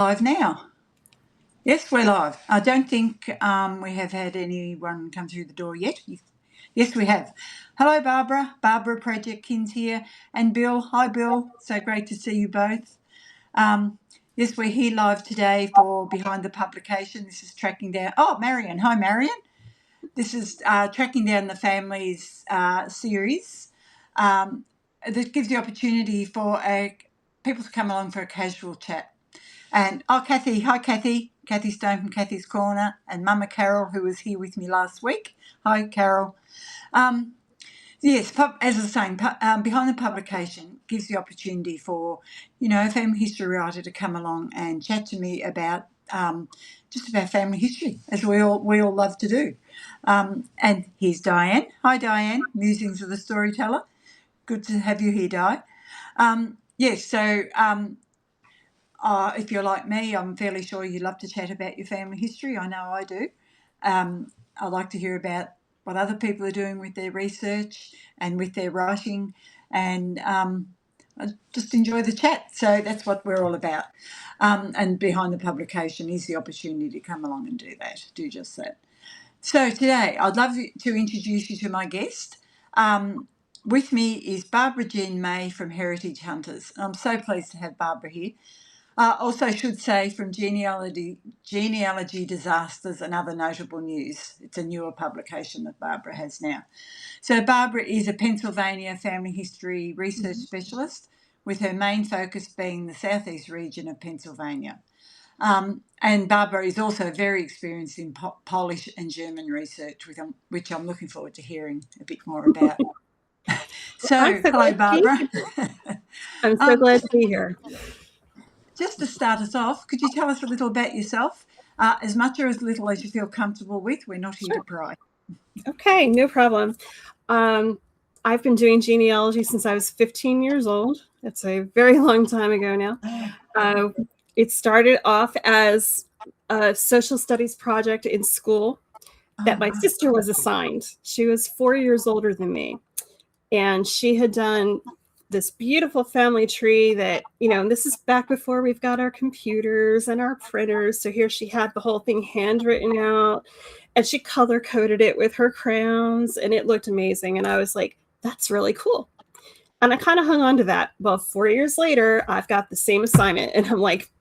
Live now. Yes, we're live. I don't think we have had anyone come through the door yet. Yes, we have. Hello, Barbara. Barbara Project Kins here. And Bill. Hi, Bill. So great to see you both. Yes, we're here live today for Behind the Publication. This is tracking down... Oh, Marion. Hi, Marion. This is tracking down the families series. That gives the opportunity for people to come along for a casual chat. And Kathy, hi Kathy Stone from Kathy's Corner, and Mama Carol, who was here with me last week. Hi Carol. Yes, as I was saying, Behind the Publication gives the opportunity for, a family history writer to come along and chat to me about just about family history, as we all love to do. And here's Diane. Hi Diane, Musings of the Storyteller. Good to have you here, Di. Yes, so if you're like me, I'm fairly sure you love to chat about your family history. I know I do. I like to hear about what other people are doing with their research and with their writing, and I just enjoy the chat. So that's what we're all about. And Behind the Publication is the opportunity to come along and do just that. So today I'd love to introduce you to my guest. With me is Barbara Jean May from Heritage Hunters. I'm so pleased to have Barbara here. Also should say from Genealogy Disasters and Other Notable News. It's a newer publication that Barbara has now. So Barbara is a Pennsylvania family history research specialist, with her main focus being the southeast region of Pennsylvania. And Barbara is also very experienced in Polish and German research, which I'm looking forward to hearing a bit more about. Hello, Barbara. I'm so glad to be here. Just to start us off, could you tell us a little about yourself? As much or as little as you feel comfortable with. We're not here to pry. Okay, no problem. I've been doing genealogy since I was 15 years old. That's a very long time ago now. It started off as a social studies project in school that my sister was assigned. She was 4 years older than me. And she had done this beautiful family tree that, this is back before we've got our computers and our printers. So here she had the whole thing handwritten out, and she color coded it with her crayons, and it looked amazing. And I was like, that's really cool. And I kind of hung on to that. Well, 4 years later, I've got the same assignment, and I'm like,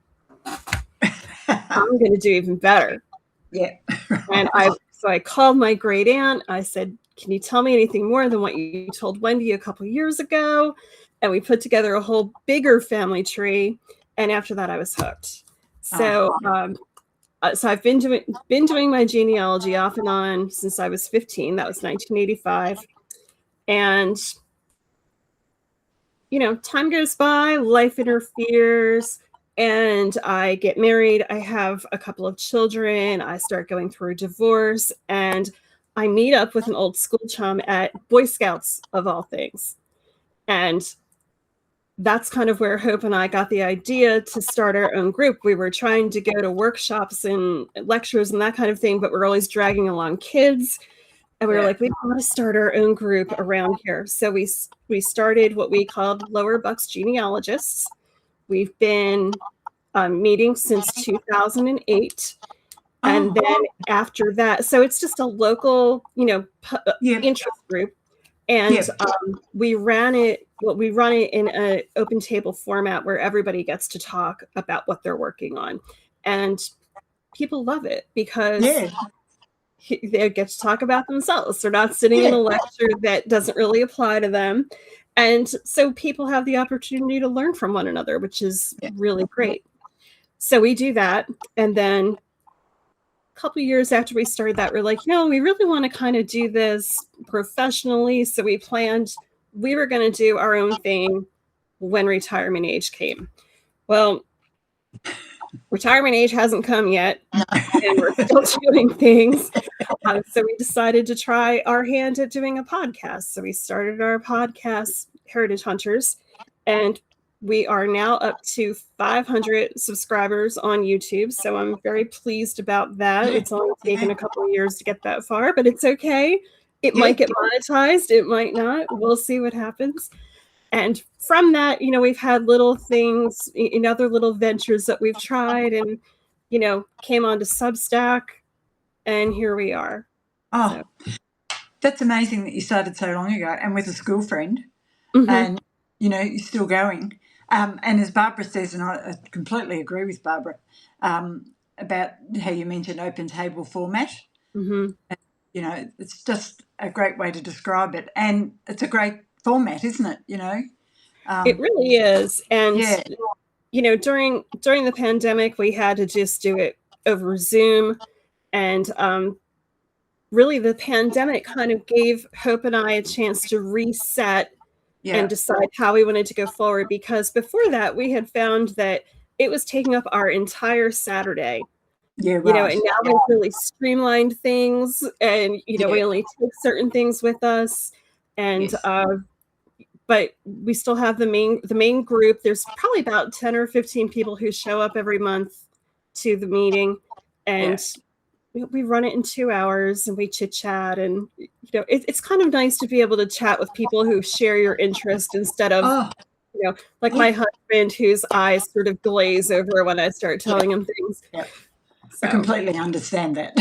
I'm going to do even better. Yeah. And I called my great aunt. I said, can you tell me anything more than what you told Wendy a couple of years ago? And we put together a whole bigger family tree. And after that, I was hooked. So, so I've been doing my genealogy off and on since I was 15. That was 1985. And, time goes by, life interferes, and I get married. I have a couple of children. I start going through a divorce, and I meet up with an old school chum at Boy Scouts, of all things. And that's kind of where Hope and I got the idea to start our own group. We were trying to go to workshops and lectures and that kind of thing, but we're always dragging along kids. And we were like, we want to start our own group around here. So we started what we called Lower Bucks Genealogists. We've been meeting since 2008. And then after that, so it's just a local, interest group. And we run it in an open table format where everybody gets to talk about what they're working on. And people love it because they get to talk about themselves. They're not sitting in a lecture that doesn't really apply to them. And so people have the opportunity to learn from one another, which is really great. So we do that. And then couple years after we started that, we're like, we really want to kind of do this professionally. So we planned we were going to do our own thing when retirement age came. Well, retirement age hasn't come yet, and we're still doing things. So we decided to try our hand at doing a podcast. So we started our podcast, Heritage Hunters, and we are now up to 500 subscribers on YouTube. So I'm very pleased about that. It's only taken a couple of years to get that far, but it's okay. It might get monetized. It might not. We'll see what happens. And from that, we've had little things in other little ventures that we've tried, and came onto Substack, and here we are. So Oh, that's amazing that you started so long ago and with a school friend, mhm, and you're still going. And as Barbara says, and I completely agree with Barbara about how you mentioned open table format. mhm. It's just a great way to describe it, and it's a great format, isn't it? It really is. And Yeah, during the pandemic, we had to just do it over Zoom, and really the pandemic kind of gave Hope and I a chance to reset and yeah, decide how we wanted to go forward, because before that we had found that it was taking up our entire Saturday. yeah, And right. now we've really streamlined things, and we Yeah, only take certain things with us, and yes, but we still have the main group. There's probably about 10 or 15 people who show up every month to the meeting, yeah. and we run it in 2 hours, and we chit chat, and it's kind of nice to be able to chat with people who share your interest, instead of Oh, like yeah, my husband, whose eyes sort of glaze over when I start yeah, telling him things. yeah. I So completely understand that.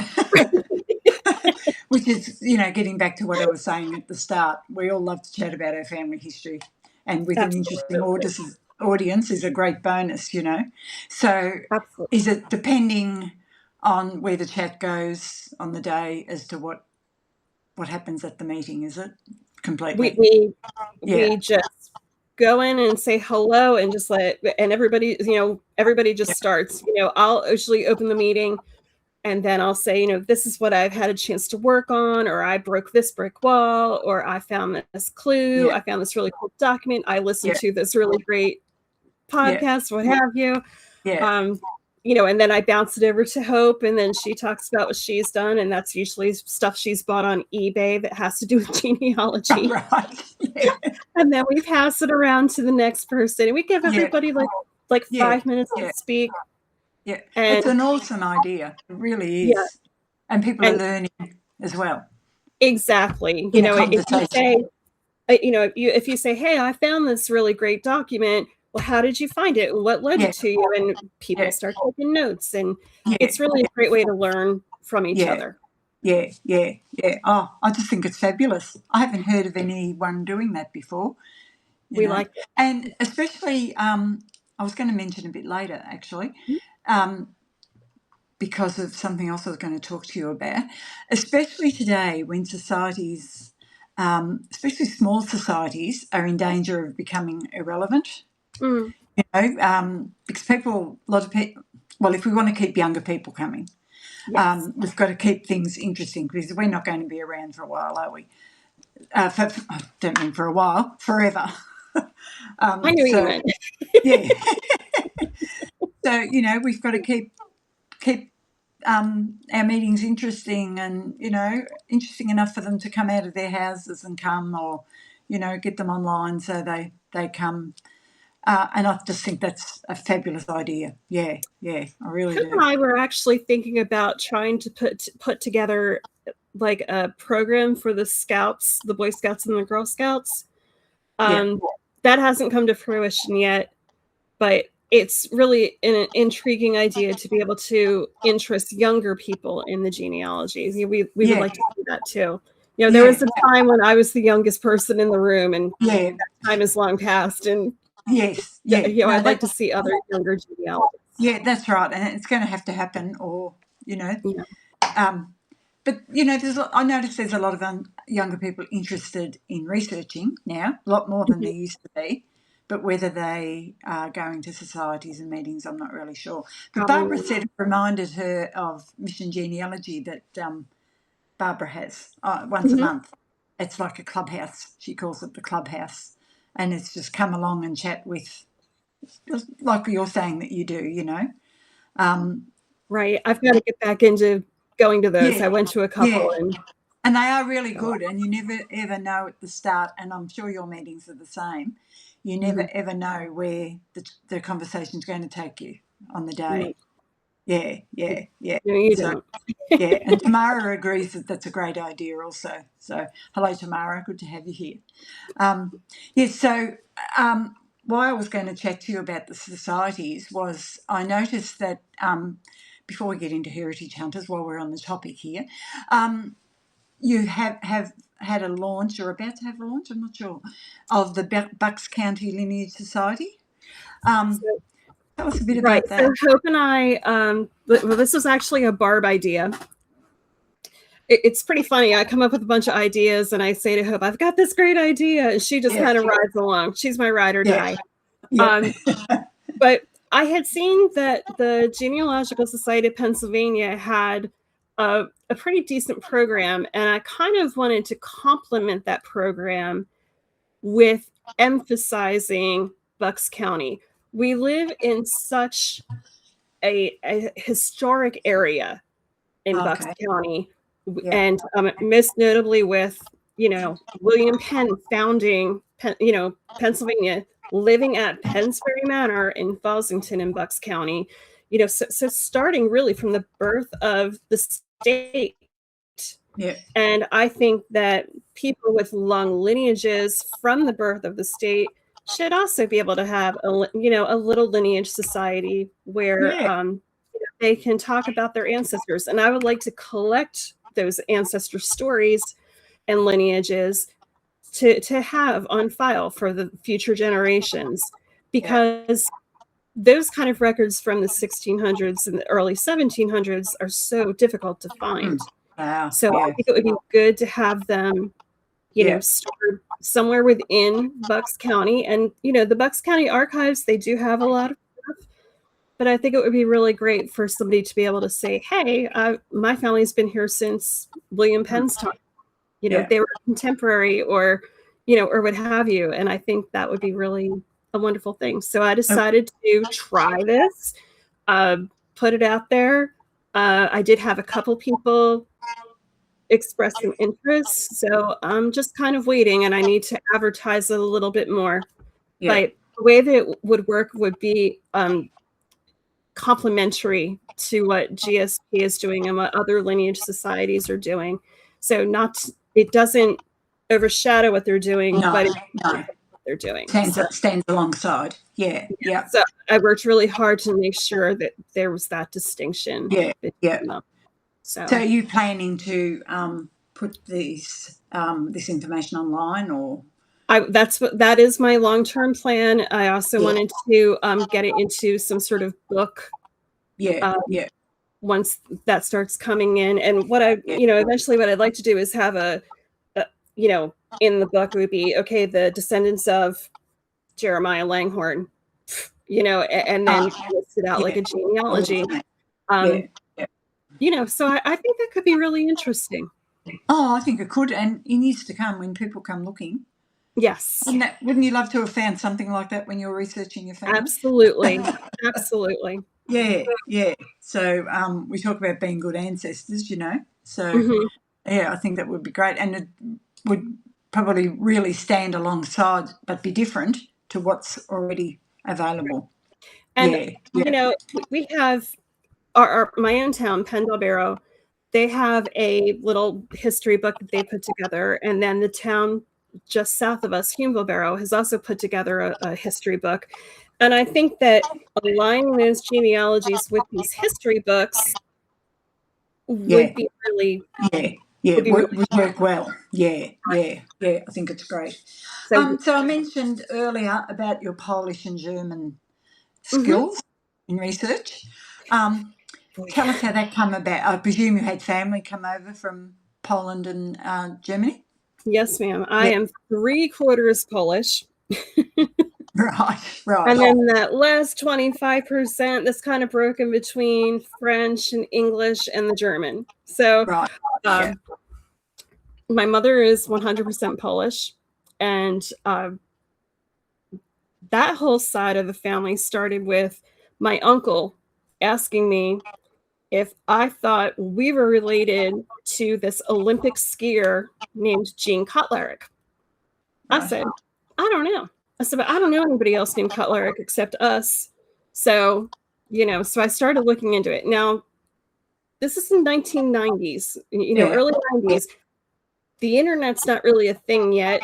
Which is, getting back to what I was saying at the start, we all love to chat about our family history, and with an interesting absolutely, audience is a great bonus. So, absolutely. is it depending on where the chat goes on the day as to what happens at the meeting? Is it We completely? we Yeah, we just go in and say hello, and just and everybody just yeah, starts. I'll usually open the meeting, and then I'll say, this is what I've had a chance to work on, or I broke this brick wall, or I found this clue, yeah, I found this really cool document, I listened yeah, to this really great yeah, podcast, what have you. yeah. Um, and then I bounce it over to Hope, and then she talks about what she's done, and that's usually stuff she's bought on eBay that has to do with genealogy. Right. Yeah, And then we pass it around to the next person, and we give yeah, everybody like yeah, 5 minutes to yeah, speak. yeah. It's And an awesome idea. It really yeah, is, and people are and learning as well exactly. in a If you conversation. say, if you say, "Hey, I found this really great document. Well, how did you find it? What led Yeah, it to you?" And people yeah, start taking notes, and yeah, it's really a great way to learn from each yeah, other. yeah, yeah, yeah. Oh, I just think it's fabulous. I haven't heard of anyone doing that before, you We know, like it. and especially I was going to mention a bit later actually, because of something else I was going to talk to you about, especially today when societies, especially small societies, are in danger of becoming irrelevant. Mm, Because a lot of people, well, if we want to keep younger people coming, yes. we've got to keep things interesting because we're not going to be around for a while, are we? I don't mean for a while, forever. I knew you So meant. yeah, so we've got to keep our meetings interesting, and interesting enough for them to come out of their houses and come, or get them online so they come. And I just think that's a fabulous idea. Yeah, yeah, I really Hope and do. I were actually thinking about trying to put together like a program for the Scouts, the Boy Scouts and the Girl Scouts. Yeah, Um, that hasn't come to fruition yet, but it's really an intriguing idea to be able to interest younger people in the genealogies. We would yeah, like to see that too. There was yeah, a time when I was the youngest person in the room, and yeah. that time is long past. And Yes, yeah. No, I'd like to that's see other younger genealogists. yeah, that's right, and it's going to have to happen, or you know, Yeah. um, but I notice there's a lot of younger people interested in researching now, a lot more than Mhm. there used to be. But whether they are going to societies and meetings, I'm not really sure. But Probably Barbara not. said it reminded her of Mission Genealogy that Barbara has once a Mhm. month. It's like a clubhouse. She calls it the clubhouse, and it's just come along and chat with, just like you're saying that you do. Um, Right. I've got to get back into going to those. yeah, I went to a yeah. couple, and And they are really so, good, and you never ever know at the start, and I'm sure your meetings are the same. You mhm. never ever know where the conversation's going to take you on the No. day. Yeah, yeah, yeah. No, you So, don't. yeah, and Tamara agrees that that's a great idea also. So, hello, Tamara. Good to have you here. Yes, so why I was going to chat to you about the societies was I noticed that before we get into Heritage Hunters, while we're on the topic here, you have had a launch or about to have a launch, I'm not sure, of the Bucks County Lineage Society. So, Tell us a bit right. about that. So Hope and I, well, this was actually a Barb idea. It's pretty funny. I come up with a bunch of ideas and I say to Hope, I've got this great idea. And she just Yeah, kind of rides along. She's my ride or yeah, die. yeah. But I had seen that the Genealogical Society of Pennsylvania had a pretty decent program, and I kind of wanted to complement that program with emphasizing Bucks County. We live in such a historic area in Bucks Okay. County, Yeah, and most notably with William Penn founding Pennsylvania, living at Pennsbury Manor in Fosington in Bucks County. So starting really from the birth of the state. yeah, And I think that people with long lineages from the birth of the state should also be able to have a little lineage society where yeah, they can talk about their ancestors. And I would like to collect those ancestor stories and lineages to have on file for the future generations, yeah. because those kind of records from the 1600s and the early 1700s are so difficult to find. Wow. So I Yeah, think it would be good to have them, yeah, stored somewhere within Bucks County. And, the Bucks County archives, they do have a lot of stuff, but I think it would be really great for somebody to be able to say, hey, my family's been here since William Penn's time. yeah. They were contemporary or what have you. And I think that would be really a wonderful thing. So I decided to try this, put it out there. I did have a couple people express some interest, so I'm just kind of waiting, and I need to advertise it a little bit more. Yeah. But the way that it would work would be complementary to what GSP is doing and what other lineage societies are doing. So it doesn't overshadow what they're doing, No, but it no. what they're doing. Stands alongside. Yeah, yeah, So I worked really hard to make sure that there was that distinction yeah, yeah. between them. So are you planning to put this information online, or? That is my long-term plan. I also wanted to get it into some sort of book Yeah, yeah, once that starts coming in. And what yeah. eventually what I'd like to do is have in the book would be, okay, the descendants of Jeremiah Langhorne, and then list it out like a genealogy. So I think that could be really interesting. Oh, I think it could, and in years to come, when people come looking, yes, wouldn't you love to have found something like that when you're researching your family? Absolutely, absolutely. Yeah, yeah. So we talk about being good ancestors, So yeah, I think that would be great, and it would probably really stand alongside, but be different to what's already available. And we have my own town, Penn-Barrow. They have a little history book that they put together, and then the town just south of us, Humboldt, has also put together a history book. And I think that aligning those genealogies with these history books would be really would work well. Yeah. I think it's great. So I mentioned earlier about your Polish and German skills in research. Tell us how that came about. I presume you had family come over from Poland and Germany? Yes, ma'am. I am 3/4 Polish. Right. And then that last 25% that's kind of broken between French and English and the German. So my mother is 100% Polish, and that whole side of the family started with my uncle asking me if I thought we were related to this Olympic skier named Jean Kotlarek. I said, I don't know. I said, but I don't know anybody else named Kotlarek except us. So So I started looking into it. Now, this is in 1990s, early 90s. The internet's not really a thing yet.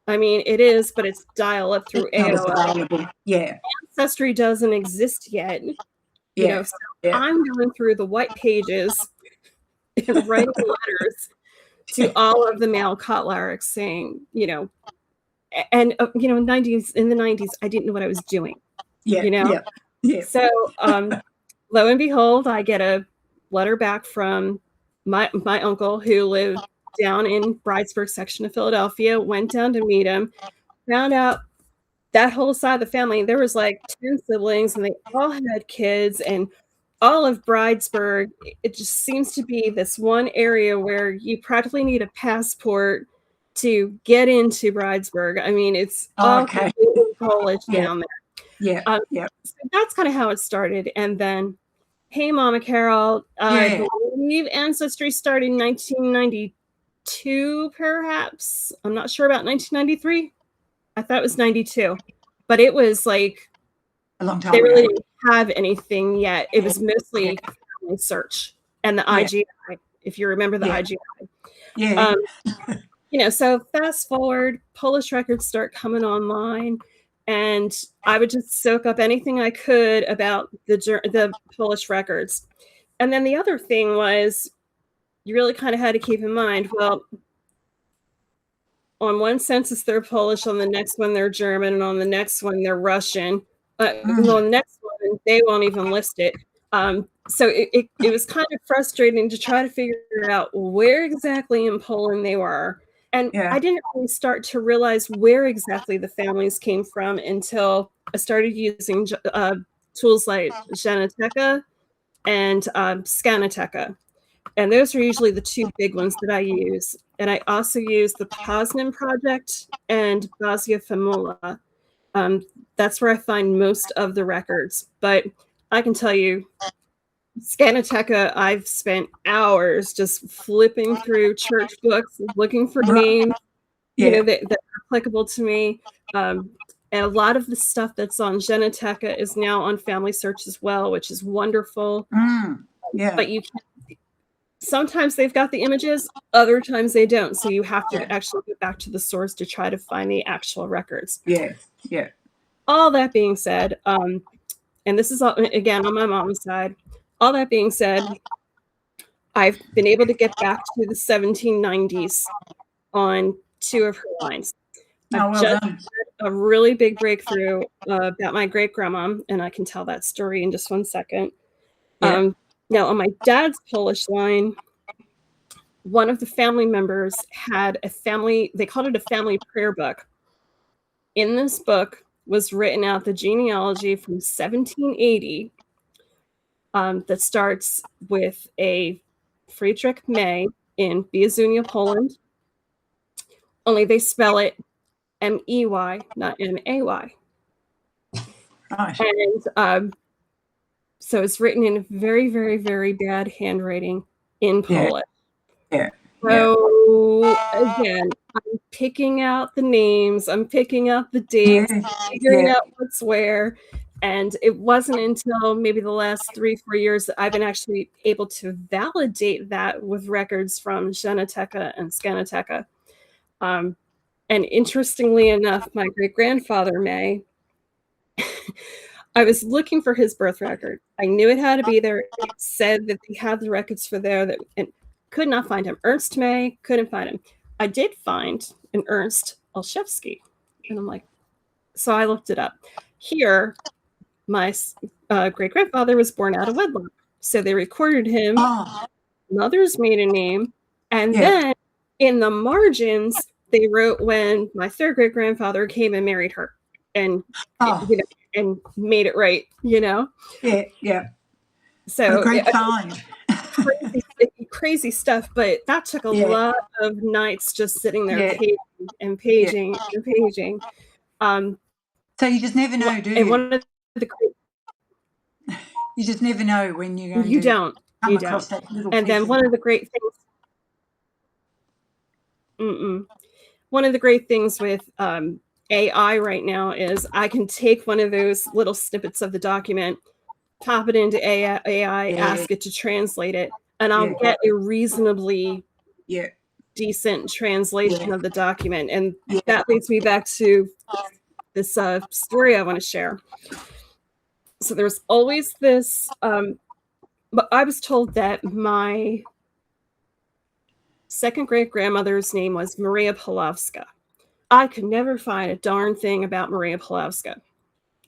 I mean, it is, but it's dial up through AOL. Yeah. Ancestry doesn't exist yet. So I'm going through the white pages and writing letters to all of the male Kotlaricks saying, and in the 90s, I didn't know what I was doing. Yeah. So lo and behold, I get a letter back from my uncle who lived down in Bridesburg section of Philadelphia, went down to meet him, found out that whole side of the family, there was like 10 siblings and they all had kids, and all of Bridesburg, it just seems to be this one area where you practically need a passport to get into Bridesburg. I mean, it's all completely Polish down there. So that's kind of how it started. And then, hey, Mama Carol, I believe Ancestry started in 1992, perhaps. I'm not sure about 1993. I thought it was 92, but it was like a long time they ago. really didn't have anything yet. It was mostly family search and the IGI, if you remember the IGI. So fast forward, Polish records start coming online, and I would just soak up anything I could about the Polish records. And then the other thing was, you really kind of had to keep in mind, well, on one census they're Polish, on the next one they're German, and on the next one they're Russian. On the next one they won't even list it. So it was kind of frustrating to try to figure out where exactly in Poland they were. And I didn't really start to realize where exactly the families came from until I started using tools like Geneteka and Scaneteka. And those are usually the two big ones that I use. And I also use the Poznan Project and Bazia Famula. That's where I find most of the records. But I can tell you, Scaneteka, I've spent hours just flipping through church books, looking for names, that are applicable to me. And a lot of the stuff that's on Geneteka is now on Family Search as well, which is wonderful. But you can't. Sometimes they've got the images, other times they don't. So you have to actually get back to the source to try to find the actual records. All that being said, and this is, again, on my mom's side, all that being said, I've been able to get back to the 1790s on 2 of her lines. I've just had a really big breakthrough about my great-grandma, and I can tell that story in just one second. Now, on my dad's Polish line, one of the family members had they called it a family prayer book. In this book was written out the genealogy from 1780 that starts with a Friedrich May in Biazunia, Poland. Only they spell it M-E-Y, not M-A-Y. And so it's written in very, very, very bad handwriting in Polish. So again, I'm picking out the names, I'm picking out the dates, figuring out what's where. And it wasn't until maybe the last 3-4 years that I've been actually able to validate that with records from Geneteka and Scaneteka. And interestingly enough, my great-grandfather, May, I was looking for his birth record. I knew it had to be there. It said that they had the records for there, and could not find him. Ernst May, couldn't find him. I did find an Ernst Olszewski. And I'm like, so I looked it up. Here, my great-grandfather was born out of wedlock. So they recorded him, mother's maiden name, and then in the margins, they wrote when my third great-grandfather came and married her. And and made it right, So great find. Crazy stuff, but that took a lot of nights just sitting there paging and paging and paging. So you just never know, do you? And one of the you just never know when you're going you to don't. come You across don't. that little And then one of the great things. One of the great things with AI right now is I can take one of those little snippets of the document, pop it into AI, ask it to translate it, and I'll get a reasonably decent translation of the document. And that leads me back to this story I want to share. So there's always this, but I was told that my second great grandmother's name was Maria Pawlowska. I could never find a darn thing about Maria Pawlowska.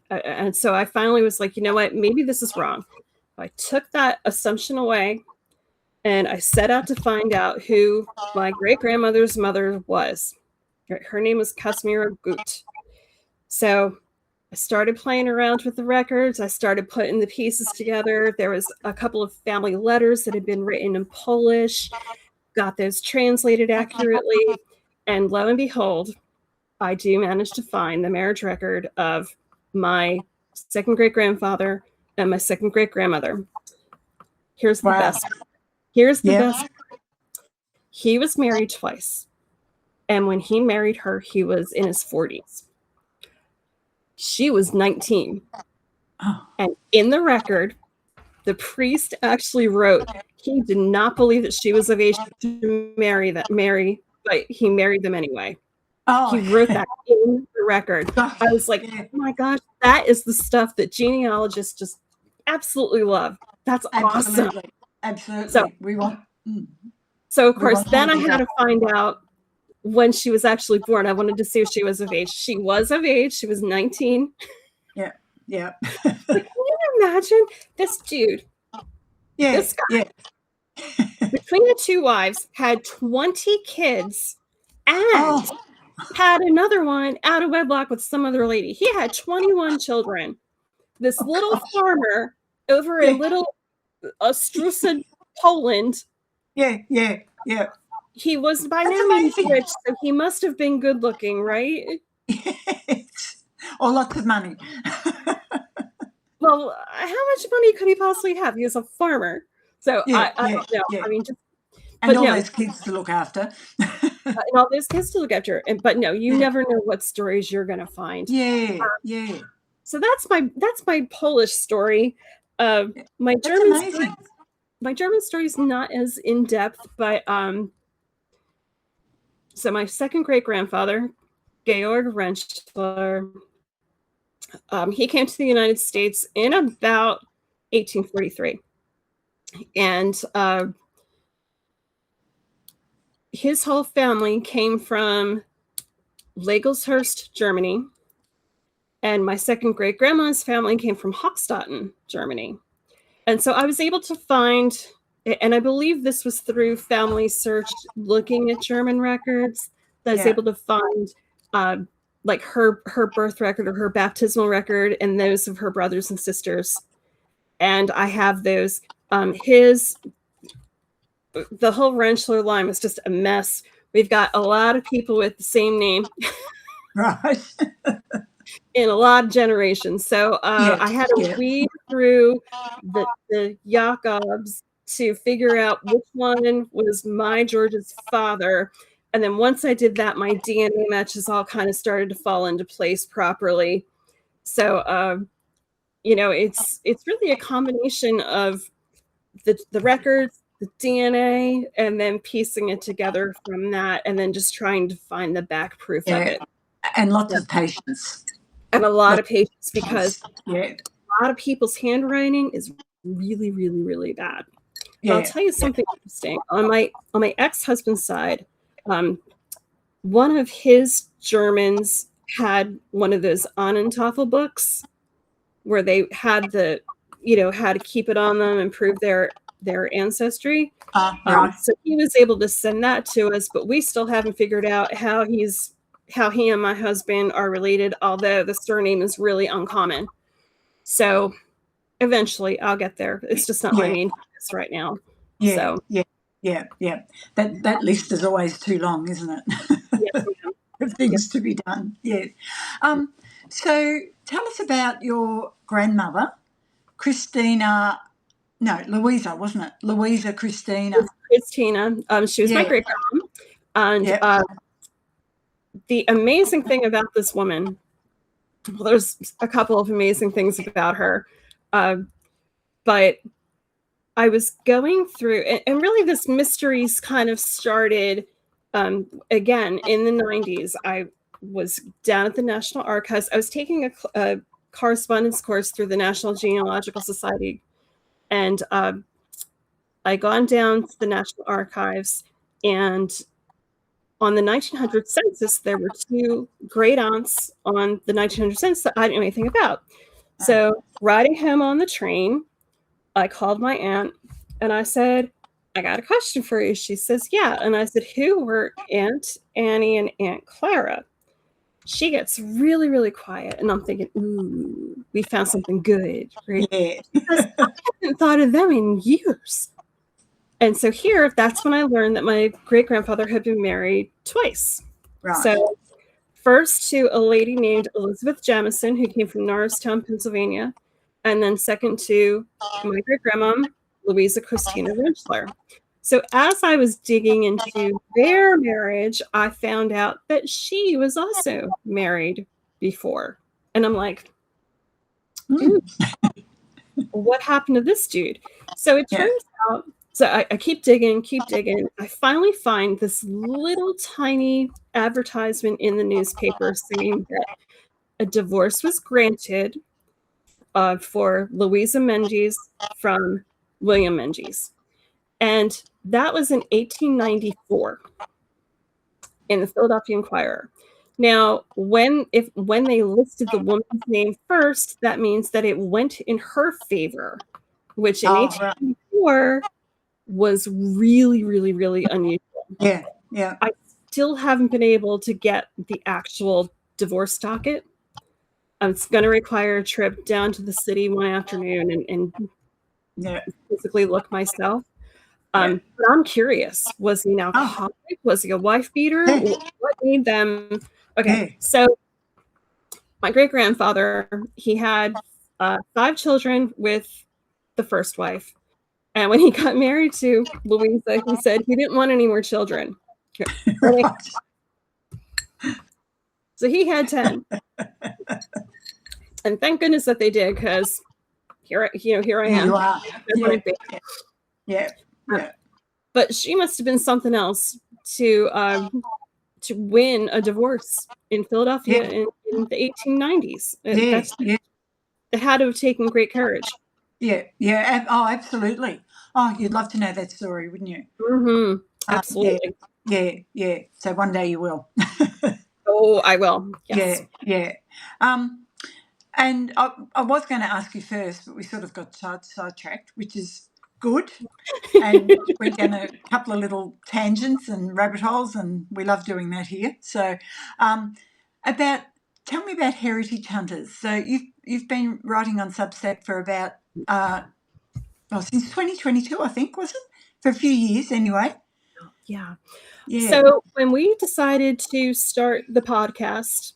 And so I finally was like, you know what, maybe this is wrong. I took that assumption away and I set out to find out who my great grandmother's mother was. Her name was Casimira Gut. So I started playing around with the records. I started putting the pieces together. There was a couple of family letters that had been written in Polish, got those translated accurately. And lo and behold, I do manage to find the marriage record of my second great grandfather and my second great grandmother. Here's the best. Here's the best. He was married twice. And when he married her, he was in his 40s. She was 19. Oh. And in the record, the priest actually wrote he did not believe that she was of age to marry, but he married them anyway. Oh. He wrote that in the record. I was like, oh my gosh, that is the stuff that genealogists just absolutely love. That's awesome. Absolutely. So, we want. So of course, then I had to find out when she was actually born. I wanted to see if she was of age. She was of age. She was 19. Yeah. Yeah. Like, can you imagine this dude? Yeah. This guy. Yeah. Between the two wives, had 20 kids and had another one out of wedlock with some other lady. He had 21 children. This little farmer over in little Ostrusa, Poland. Yeah, yeah, yeah. He was by no means rich, so he must have been good looking, right? Yes. Or lots of money. Well, how much money could he possibly have? He was a farmer. So I don't know. Yeah. I mean, and all those kids to look after. And all those kids to look after. But no, you never know what stories you're going to find. Yeah, yeah. So that's my Polish story. My German story is not as in depth, but so my second great grandfather, Georg Rentschler, he came to the United States in about 1843, and his whole family came from Legelshurst, Germany, and my second great grandma's family came from Hochstatten, Germany. And so I was able to find, and I believe this was through Family Search, looking at German records, that I was able to find like her birth record or her baptismal record and those of her brothers and sisters. And I have those. The whole Rentschler line was just a mess. We've got a lot of people with the same name. Right. In a lot of generations. So I had to weed through the Jacobs to figure out which one was my George's father. And then once I did that, my DNA matches all kind of started to fall into place properly. So, it's really a combination of the records, the DNA, and then piecing it together from that, and then just trying to find the back proof of it. And lots of patience. And a lot of patience, because a lot of people's handwriting is really, really, really bad. Yeah. I'll tell you something interesting. On my ex-husband's side, one of his Germans had one of those Ahnentafel books where they had how to keep it on them and prove their ancestry. So he was able to send that to us, but we still haven't figured out how he and my husband are related, although the surname is really uncommon. So eventually I'll get there. It's just not my main focus right now. Yeah, yeah. That list is always too long, isn't it? Yes, of things to be done. Yeah. So tell us about your grandmother, Louisa, wasn't it? Louisa Christina. Christina. She was my great grandma. And the amazing thing about this woman, well, there's a couple of amazing things about her. but I was going through, and really this mysteries kind of started again in the 90s. I was down at the National Archives. I was taking a correspondence course through the National Genealogical Society, and I gone down to the National Archives, and on the 1900 census, there were 2 great aunts on the 1900 census that I didn't know anything about. So riding home on the train, I called my aunt and I said, I got a question for you. She says, yeah. And I said, who were Aunt Annie and Aunt Clara? She gets really, really quiet. And I'm thinking, ooh, we found something good, right? Yeah. Because I haven't thought of them in years. And so here, that's when I learned that my great-grandfather had been married twice. Right. So first to a lady named Elizabeth Jamison, who came from Norristown, Pennsylvania, and then second to my great-grandma, Louisa Christina Rensselaer. So as I was digging into their marriage, I found out that she was also married before. And I'm like, ooh, what happened to this dude? So it turns out, so I keep digging. I finally find this little tiny advertisement in the newspaper saying that a divorce was granted for Louisa Menzies from William Menzies. And that was in 1894 in the Philadelphia Inquirer. Now, when they listed the woman's name first, that means that it went in her favor, which in 1894 was really, really, really unusual. Yeah, yeah. I still haven't been able to get the actual divorce docket. It's going to require a trip down to the city one afternoon and physically look myself. But I'm curious. Was he an alcoholic? Was he a wife beater? What made them? Okay, so my great-grandfather, he had 5 children with the first wife. And when he got married to Louisa, he said he didn't want any more children. So he had 10. And thank goodness that they did, because here I am. You are. Yeah. But she must have been something else to win a divorce in Philadelphia in the 1890s. It had to have taken great courage. Yeah. Oh, absolutely. Oh, you'd love to know that story, wouldn't you? Mm-hmm. Absolutely. Yeah. So one day you will. Oh, I will. Yes. Yeah. And I was going to ask you first, but we sort of got sidetracked, which is good. And we're going to a couple of little tangents and rabbit holes, and we love doing that here. So, tell me about Heritage Hunters. So you've been writing on Substack for about since 2022, I think, was it? For a few years, anyway. Yeah. So when we decided to start the podcast,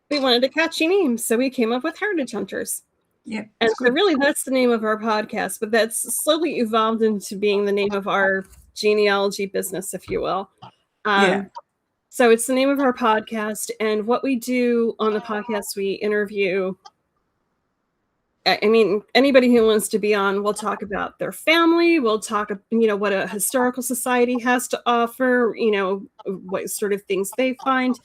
we wanted a catchy name, so we came up with Heritage Hunters. Yeah. And so really that's the name of our podcast, but that's slowly evolved into being the name of our genealogy business, if you will. So it's the name of our podcast, and what we do on the podcast, we interview, I mean, anybody who wants to be on, we'll talk about their family, we'll talk, what a historical society has to offer, what sort of things they find.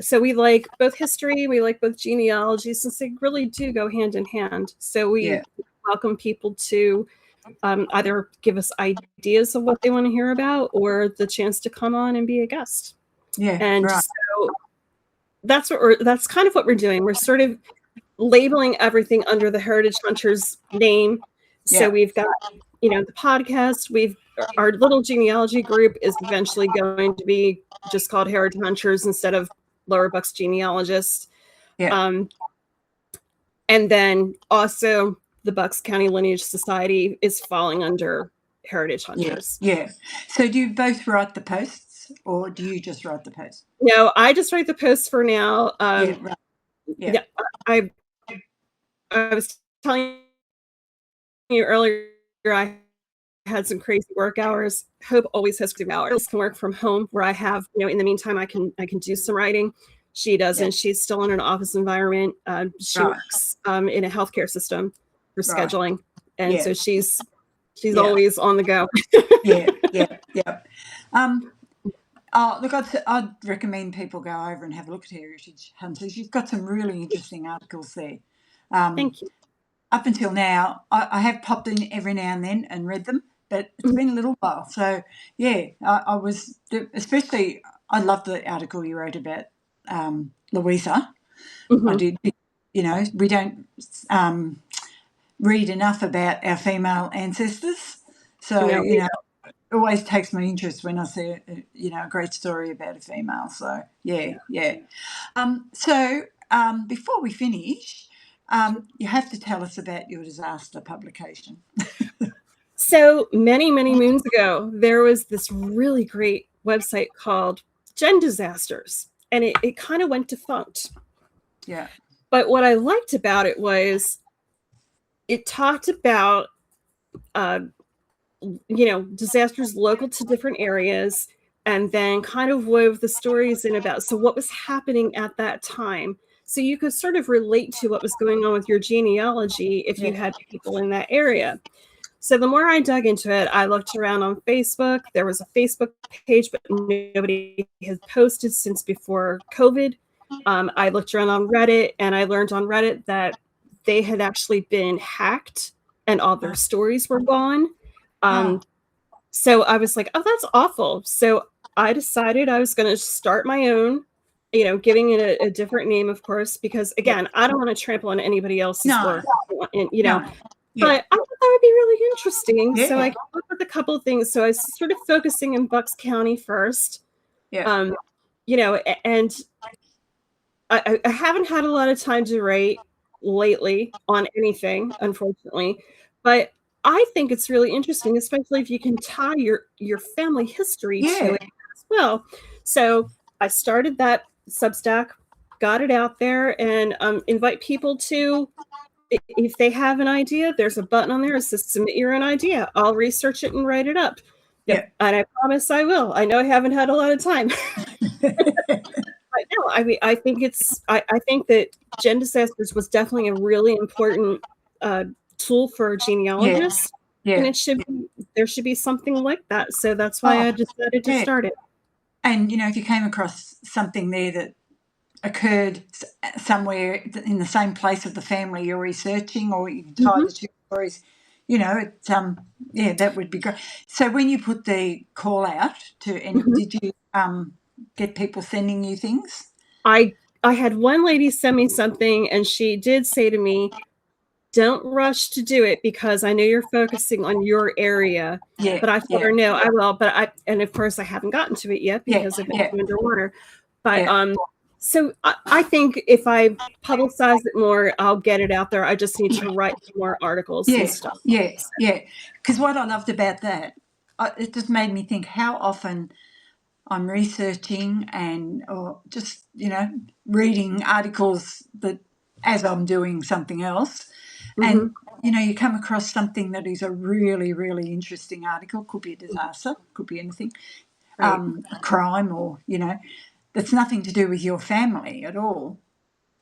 So we like both history, we like both genealogy, since they really do go hand in hand. So we welcome people to either give us ideas of what they want to hear about, or the chance to come on and be a guest. Yeah. And so that's kind of what we're doing. We're sort of labeling everything under the Heritage Hunters name. So we've got, the podcast, our little genealogy group is eventually going to be just called Heritage Hunters instead of Lower Bucks Genealogists. And then also the Bucks County Lineage Society is falling under Heritage Hunters. Yeah. So do you both write the posts, or do you just write the posts? No, I just write the posts for now. I was telling you earlier, I had some crazy work hours. Hope always has crazy hours. Can work from home, where I have, in the meantime, I can do some writing. She doesn't. She's still in an office environment. She works in a healthcare system for scheduling. And Yeah. so she's Yeah. always on the go. Yeah. Oh, look, I'd recommend people go over and have a look at Heritage Hunters. You've got some really interesting articles there. Thank you. Up until now, I have popped in every now and then and read them, but it's been a little while. So, yeah, I was, especially, I love the article you wrote about Louisa. I did. You know, we don't read enough about our female ancestors. So, No, you know, it always takes my interest when I see, a great story about a female. So, yeah. Before we finish, you have to tell us about your disaster publication. So many moons ago, there was this really great website called Gen Disasters, and it kind of went defunct. Yeah. But what I liked about it was it talked about, disasters local to different areas, and then kind of wove the stories in about what was happening at that time. So you could sort of relate to what was going on with your genealogy if you had people in that area. So the more I dug into it, I looked around on Facebook. There was a Facebook page, but nobody has posted since before COVID. I looked around on Reddit, and I learned on Reddit that they had actually been hacked and all their stories were gone. So I was like, oh, that's awful. So I decided I was going to start my own, giving it a different name, of course, because again, I don't want to trample on anybody else's work, and, but I thought that would be really interesting. So I came up with a couple of things. So I was sort of focusing in Bucks County first. And I haven't had a lot of time to write lately on anything, unfortunately, but I think it's really interesting, especially if you can tie your family history to it as well. So I started that Substack, got it out there, and invite people to, if they have an idea, there's a button on there that says submit your own idea. I'll research it and write it up. Yeah. And I promise I will. I know I haven't had a lot of time. No, I mean, I think that Gen Disasters was definitely a really important tool for genealogists. And there should be something like that. So that's why I decided to start it. And, if you came across something there that occurred somewhere in the same place of the family you're researching, or you can tie the two stories, that would be great. So when you put the call out to did you get people sending you things? I had one lady send me something, and she did say to me, don't rush to do it because I know you're focusing on your area. But I told her, no, I will. And of course I haven't gotten to it yet because I've been underwater. But so I think if I publicize it more, I'll get it out there. I just need to write more articles and stuff. Because what I loved about that, it just made me think how often I'm researching or just, reading articles that as I'm doing something else. And, you come across something that is a really, really interesting article. Could be a disaster, could be anything, a crime, or, that's nothing to do with your family at all.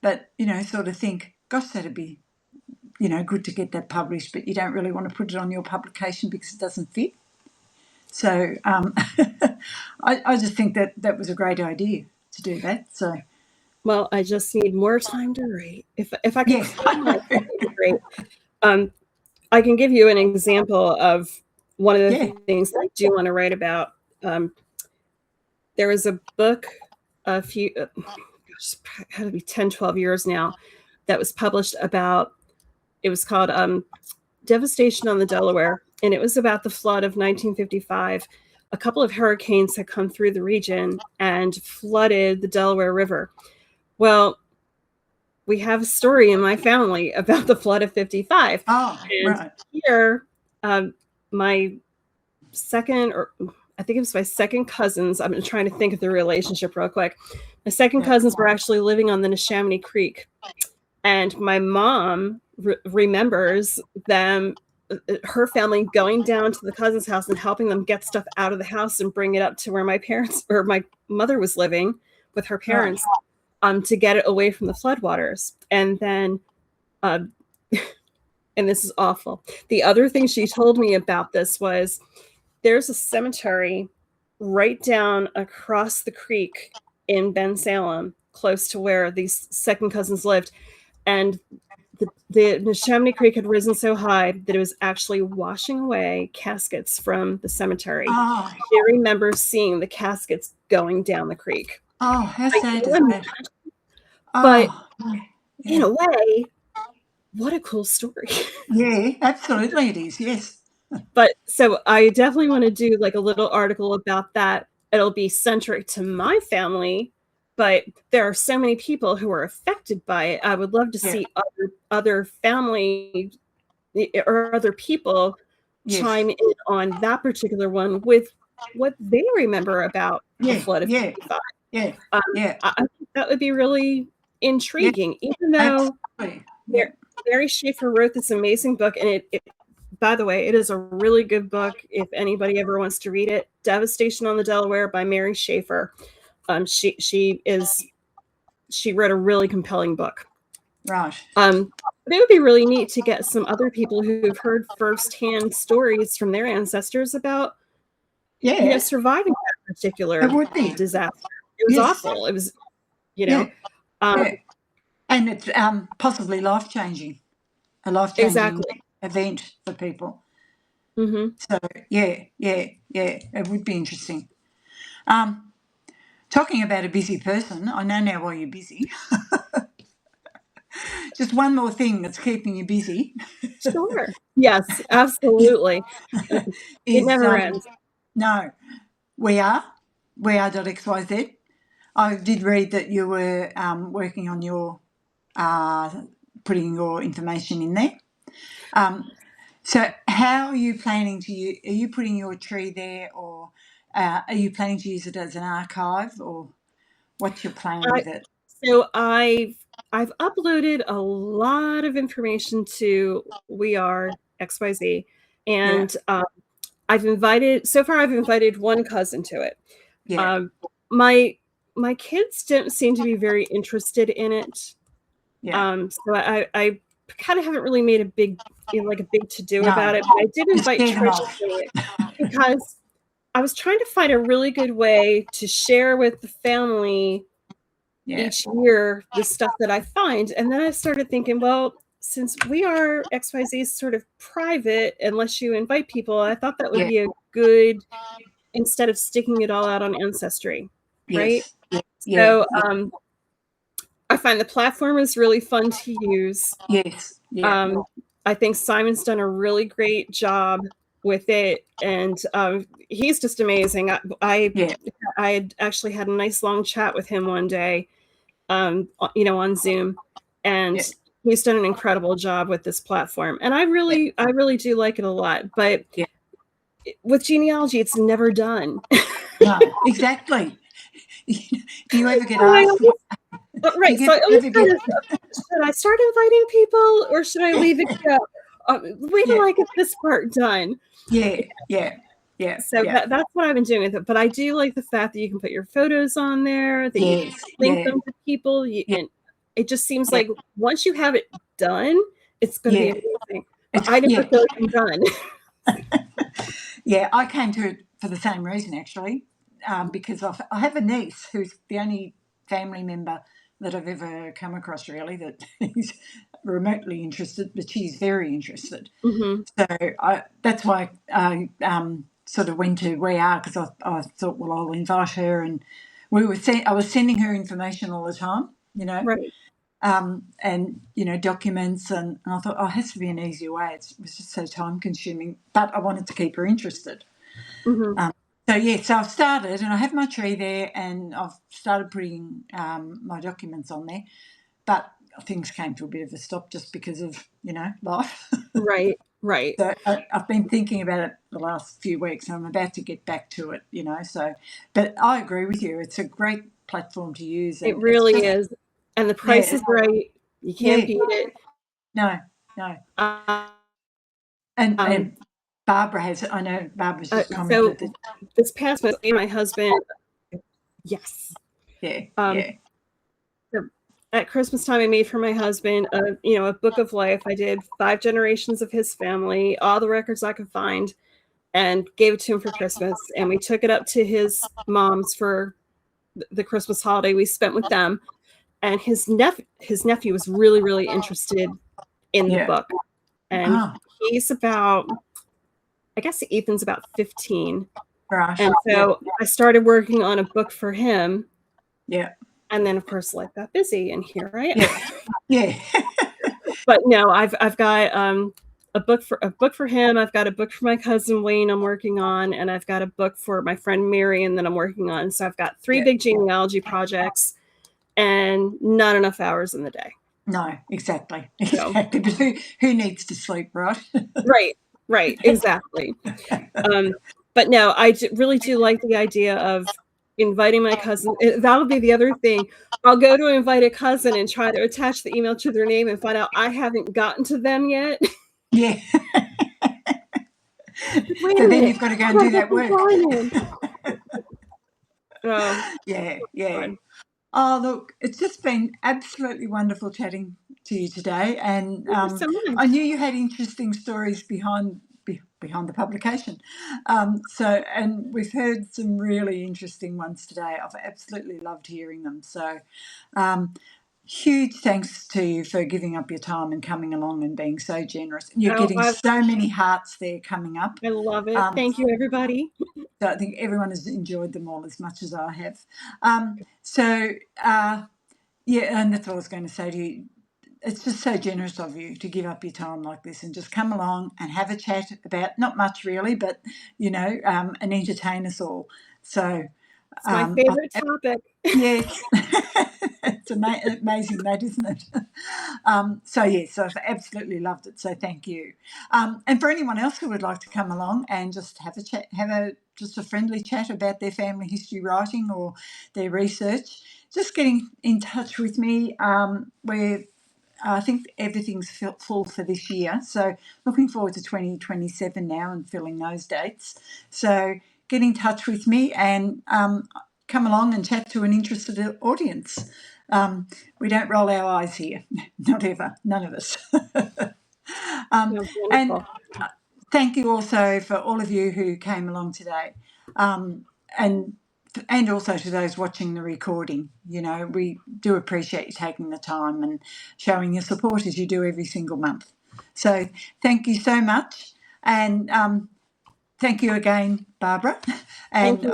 But, sort of think, gosh, that'd be, good to get that published, but you don't really want to put it on your publication because it doesn't fit. So I just think that was a great idea to do that. So, well, I just need more time to write. If I can find that, that'd be great. I can give you an example of one of the things that I do want to write about. There was a book a few, had to be 10, 12 years now, that was published about, it was called Devastation on the Delaware, and it was about the flood of 1955. A couple of hurricanes had come through the region and flooded the Delaware River. Well, we have a story in my family about the flood of 55. Here, my second, or I think it was my second cousins, I'm trying to think of the relationship real quick. My second cousins were actually living on the Neshaminy Creek. And my mom remembers them, her family going down to the cousin's house and helping them get stuff out of the house and bring it up to where my parents, or my mother, was living with her parents, to get it away from the floodwaters. And then and this is awful. The other thing she told me about this was there's a cemetery right down across the creek in Bensalem, close to where these second cousins lived. And the Neshaminy Creek had risen so high that it was actually washing away caskets from the cemetery. Oh, She remembers seeing the caskets going down the creek. oh, how I sad do is that? imagine, but Oh, in yeah. a way, what a cool story. Yeah, absolutely it is, yes. But so I definitely want to do like a little article about that. It'll be centric to my family, but there are so many people who are affected by it. I would love to Yeah, see other family or other people yes. chime in on that particular one with what they remember about the Yeah, flood of yeah, 55. yeah, Um, yeah, I think that would be really yeah, intriguing, even though absolutely. Yeah, Mary Schaefer wrote this amazing book, and by the way, it is a really good book if anybody ever wants to read it. Devastation on the Delaware by Mary Schaefer. She wrote a really compelling book. right. But it would be really neat to get some other people who've heard firsthand stories from their ancestors about Yeah, surviving that particular it would be. disaster. It was Yes, awful. It was, yeah, um, yeah. And it's possibly life-changing, a life-changing exactly. event for people. Hmm. So, yeah, it would be interesting. Talking about a busy person, I know now why you're busy. Just one more thing that's keeping you busy Sure. Yes, absolutely. It is never ends. no, we are.xyz. I did read that you were working on your putting your information in there. So how are you planning to use? Are you putting your tree there, or are you planning to use it as an archive, or what's your plan with it? So I've uploaded a lot of information to We Are XYZ, Yeah, and I've invited one cousin to it. yeah, Um, my my kids don't seem to be very interested in it. yeah. So I kind of haven't really made a big to do No, about it. But I did you invite scare them Tricia off. to it because I was trying to find a really good way to share with the family Yeah, each year the stuff that I find. And then I started thinking, well, since We Are XYZ is sort of private unless you invite people, I thought that would yeah, be a good, instead of sticking it all out on Ancestry, right? yes, yeah, So yeah, I find the platform is really fun to use. yes, yeah, I think Simon's done a really great job with it, and he's just amazing. yeah, I had actually had a nice long chat with him one day, on Zoom, and yeah, he's done an incredible job with this platform, and I yeah, really do like it a lot. But yeah. with genealogy, it's never done. No, exactly. Do you ever get So I asked? always, Do you right. So I always ever kind get? of, should I start inviting people or should I leave it go? Wait till Yeah, I get this part done. yeah, yeah, yeah, So yeah. that's what I've been doing with it. But I do like the fact that you can put your photos on there, that you can Yes, link yeah, them to people, yeah, and it just seems yeah, like once you have it done, it's going to be yeah. amazing. But It's I never yeah, feel like I'm done. yeah. I came to it for the same reason actually, because I have a niece who's the only family member that I've ever come across really that is remotely interested, but she's very interested. Hmm. So that's why I sort of went to We Are because I thought, well, I'll invite her, and I was sending her information all the time, Right. and documents, and I thought, oh, it has to be an easier way. It was just so time consuming, but I wanted to keep her interested. Hmm. So I've started, and I have my tree there, and I've started putting my documents on there, but things came to a bit of a stop just because of life. Right. Right. So I've been thinking about it the last few weeks, and I'm about to get back to it. So, but I agree with you. It's a great platform to use, It and it's really just is. And the price yeah, is right. You can't yeah, beat it. no, no. Um, And Barbara has. I know Barbara's just so commented that. this past month, me and my husband, yes. Yeah, Um, yeah, so at Christmas time, I made for my husband a book of life. I did 5 generations of his family, all the records I could find, and gave it to him for Christmas. And we took it up to his mom's for the Christmas holiday we spent with them. And his nephew was really, really interested in the book. And he's about, I guess Ethan's about 15. Right. And so I started working on a book for him. Yeah. And then of course life got busy, and here I am. Yeah. But no, I've got a book for him. I've got a book for my cousin Wayne I'm working on, and I've got a book for my friend Marion that I'm working on. So I've got 3 big genealogy projects and not enough hours in the day. No, exactly. But who needs to sleep, right? Right, exactly. But no, I really do like the idea of inviting my cousin. That'll be the other thing. I'll go to invite a cousin and try to attach the email to their name and find out I haven't gotten to them yet. Yeah. So then you've got to go and do that work. Yeah. Oh, look, it's just been absolutely wonderful chatting to you today, and I knew you had interesting stories behind the publication. And we've heard some really interesting ones today. I've absolutely loved hearing them. So huge thanks to you for giving up your time and coming along and being so generous. You're getting so many hearts there coming up. I love it. Thank you, everybody. So I think everyone has enjoyed them all as much as I have. Yeah, and that's what I was going to say to you. It's just so generous of you to give up your time like this and just come along and have a chat about, not much really, but, and entertain us all. So it's my favorite topic. Yes. It's amazing that, isn't it? So I've absolutely loved it. So thank you. And for anyone else who would like to come along and just have a chat, just a friendly chat about their family history writing or their research, just getting in touch with me. I think everything's full for this year. So looking forward to 2027 now and filling those dates. So get in touch with me and come along and chat to an interested audience. We don't roll our eyes here, not ever, none of us. And thank you also for all of you who came along today, and also to those watching the recording. We do appreciate you taking the time and showing your support as you do every single month. So thank you so much, and thank you again, Barbara. And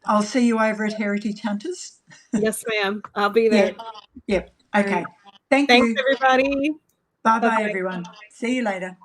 I'll see you over at Heritage Hunters. Yes, ma'am. I'll be there. Yep. Okay. Thanks, you. Thanks, everybody. Bye-bye, everyone. See you later.